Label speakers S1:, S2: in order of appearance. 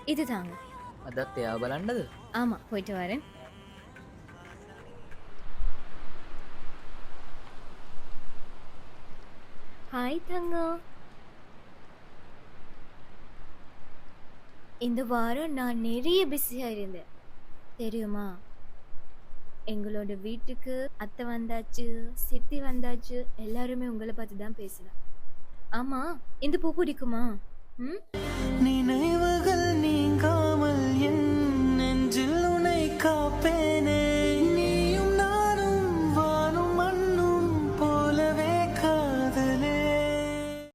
S1: இதுதாங்க.
S2: අදත් එයා බලන්නද?
S1: ஆமா, போயிட்டு வரேன். ஹாய் தங்கம். இந்த வாரம் நான் நிறைய பிஸியா இருந்தேன். தெரியுமா? எங்களோட வீட்டுக்கு அத்தை வந்தாச்சு, சித்தி வந்தாச்சு. எல்லாருமே உங்கள பார்த்து தான் பேசுனா. ஆமா, இந்த பூ பிடிக்குமா? ம்?
S3: நினைவு